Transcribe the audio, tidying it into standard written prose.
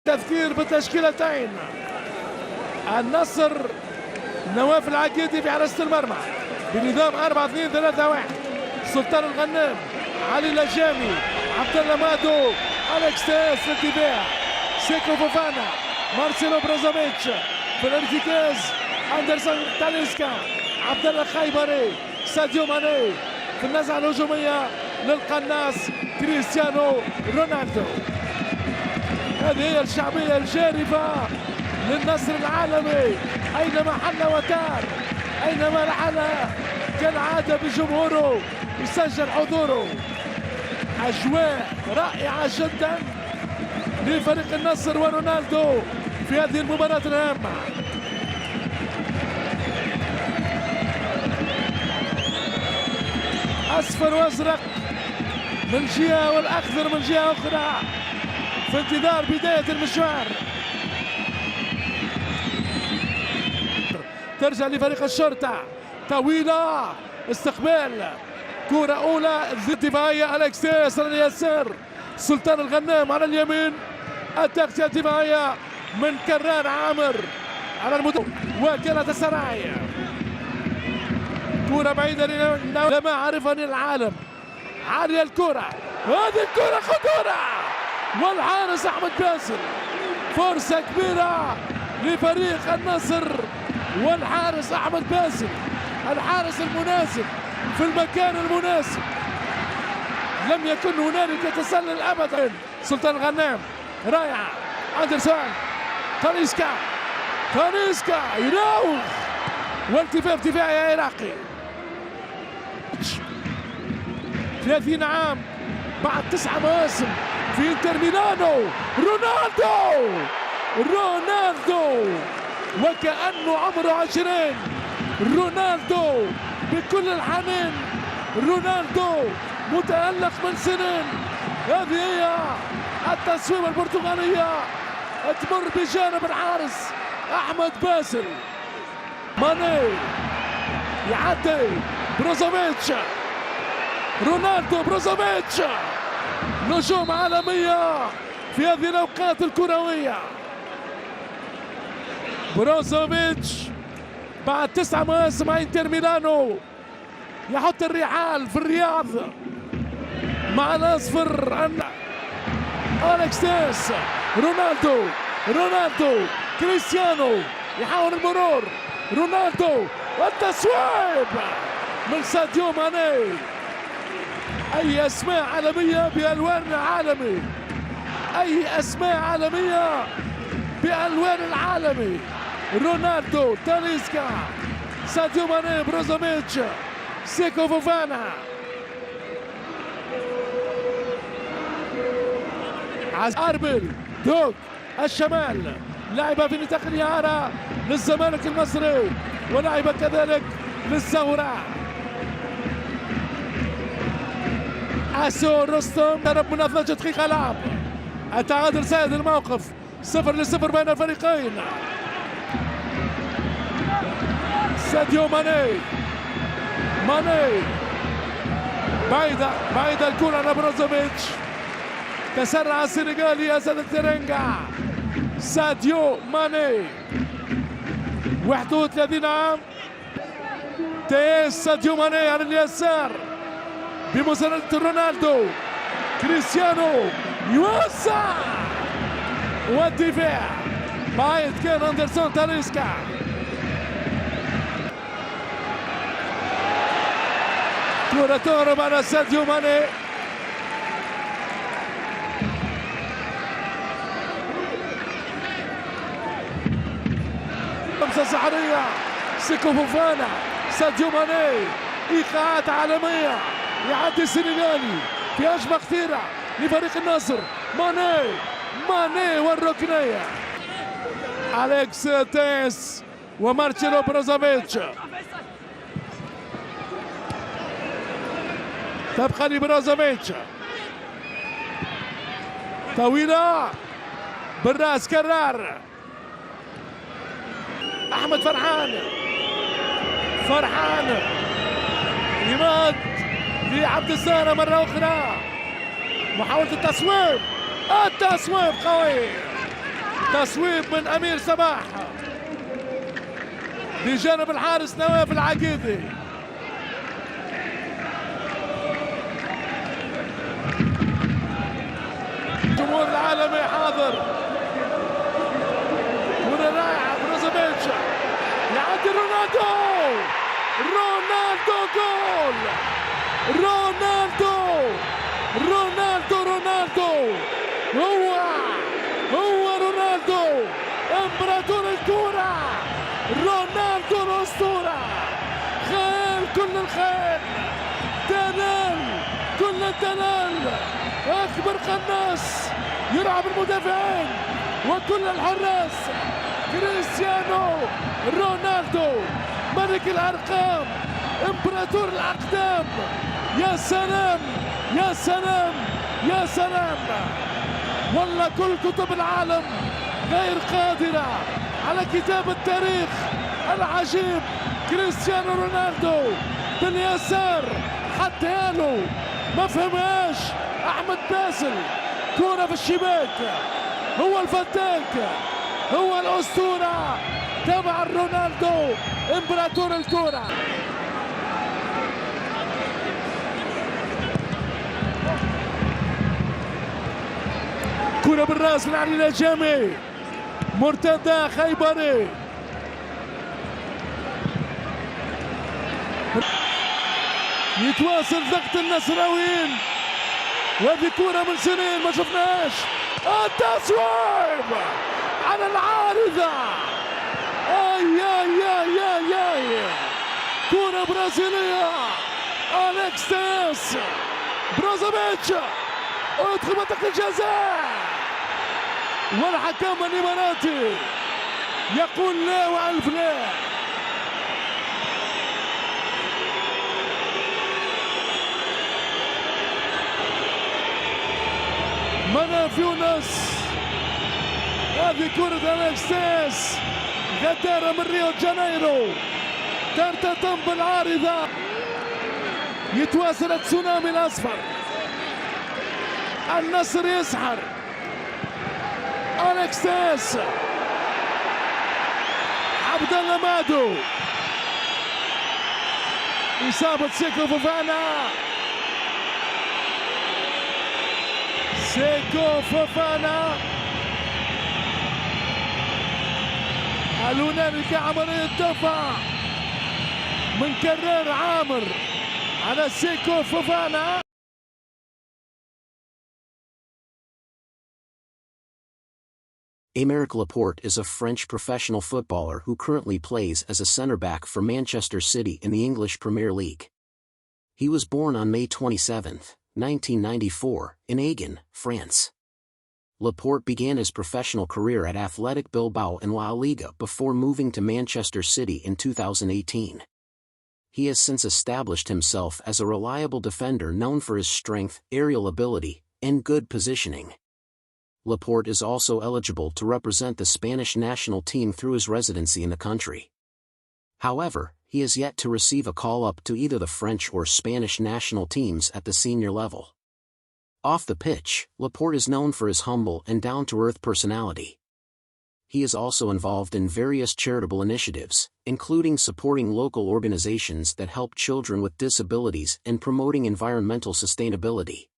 تذكير بالتشكيلتين. النصر نواف العقيدي في حراسة المرمى بنظام 4-2-3-1. سلطان الغنام، علي لجامي، عبد الله مادو، أليكس تيس للدفاع، سيكو فوفانا، مارسيلو بروزوفيتش في الارتكاز، أندرسون تاليسكا، عبد الله خيبري، ساديو ماني في النزعة الهجومية للقناص كريستيانو رونالدو. هذه هي الشعبية الجارفة للنصر العالمي، أينما حل وتار، أينما رحل كالعادة بجمهوره يسجل حضوره. أجواء رائعة جدا لفريق النصر ورونالدو في هذه المباراة الهامة. أصفر وأزرق من جهة والأخضر من جهة أخرى في انتظار بداية المشوار. ترجع لفريق الشرطة، طويلة، استقبال، كرة أولى دفاعية، أليكس تيس على اليسار، سلطان الغنام على اليمين، التغطية الدفاعية من كرار عامر على وكالة السراي. كرة بعيدة لما عرفني العالم، عالية الكرة، هذه الكرة خطورة، والحارس أحمد باسل. فرصة كبيرة لفريق النصر والحارس أحمد باسل، الحارس المناسب في المكان المناسب، لم يكن هنالك تسلل أبدا. سلطان الغنام رائعة، أندرسون تاليسكا يراوغ، والتفاف دفاعي عراقي. 30 عام بعد 9 مواسم في انتر ميلانو، رونالدو وكأنه عمره 20. رونالدو بكل الحنين، رونالدو متألق من سنين. هذه هي التصويبة البرتغالية، تمر بجانب الحارس أحمد باسل. ماني يعدي بروزوفيتش، رونالدو بروزوفيتش، نجوم عالمية في هذه الأوقات الكروية. بروزوفيتش بعد 9 مواسم مع انتر ميلانو يحط الرحال في الرياض مع الأصفر. أليكس تيس، رونالدو كريستيانو يحاول المرور، رونالدو والتصويب من ساديو ماني. أي أسماء عالمية بألوان عالمي، أي أسماء عالمية بألوان العالمي. رونالدو، تاليسكا، ساديو ماني، بروزوفيتش، سيكو فوفانا. أربل دوك الشمال، لعبة في نطاق الإعارة للزمالك المصري، ولعبة كذلك للثورة. أسو رستم ضرب منافسة دقيقة لعب، التعادل سائد الموقف 0-0 بين الفريقين. ساديو ماني بعيدة الكرة على بروزوفيتش، تسرع السنغالي أسد الترنجا. ساديو ماني 31 عام، تيس ساديو ماني على اليسار بمساندة رونالدو، كريستيانو يوسع، والدفاع بعيد كان أندرسون تاليسكا. كرة تهرب على ساديو ماني، لمسة سحرية، سيكو فوفانا، ساديو ماني، إيقاعات عالمية، يعدي السنغالي في هجمة خطيرة لفريق النصر. ماني والركنية، أليكس تيس ومارسيلو بروزوفيتش. تبقى لبروزوفيتش، طويلة بالراس كرار، أحمد فرحان يمد لعبد السارة مرة أخرى، محاولة التصويب قوي، تصويب من أمير صباح بجانب الحارس نواف العقيدي. الجمهور العالمي حاضر. كرة رائعة بروزوفيتش يعدي رونالدو. رونالدو جول. رونالدو هو رونالدو امبراطور الكرة. رونالدو الأسطورة. خيال كل الخيال. دلال كل الدلال. أكبر قناص يلعب المدافعين وكل الحراس. كريستيانو رونالدو ملك الأرقام امبراطور الأقدام. يا سلام يا سلام يا سلام. والله كل كتب العالم غير قادرة على كتاب التاريخ العجيب. كريستيانو رونالدو باليسار حتى له ما فهمهاش أحمد باسل. كرة في الشباك. هو الفتاك هو الأسطورة تبع رونالدو امبراطور الكرة. كرة بالراس من علي الجامي. مرتدى خيبري. يتواصل ضغط النصراويين. وهذه كرة من سنين ما شفناهاش. التصويب على العارضة. اي اي اي اي اي. كرة برازيلية. أليكس تياس. بروزوفيتش ادخل منطقة الجزاء. والحكم الإماراتي يقول لا وألف لا. مناف يونس. هذه كرة أليكس تياس غدارة من ريو دي جانيرو ترتطم بالعارضة. يتواصل التسونامي الأصفر. النصر يسحر. أليكس تياس. عبد الله مادو. إصابة سيكو فوفانا. سيكو فوفانا. هل هنالك عملية دفع من كرار عامر على سيكو فوفانا؟ Aymeric Laporte is a French professional footballer who currently plays as a centre-back for Manchester City in the English Premier League. He was born on May 27, 1994, in Agen, France. Laporte began his professional career at Athletic Bilbao in La Liga before moving to Manchester City in 2018. He has since established himself as a reliable defender known for his strength, aerial ability, and good positioning. Laporte is also eligible to represent the Spanish national team through his residency in the country. However, he has yet to receive a call-up to either the French or Spanish national teams at the senior level. Off the pitch, Laporte is known for his humble and down-to-earth personality. He is also involved in various charitable initiatives, including supporting local organizations that help children with disabilities and promoting environmental sustainability.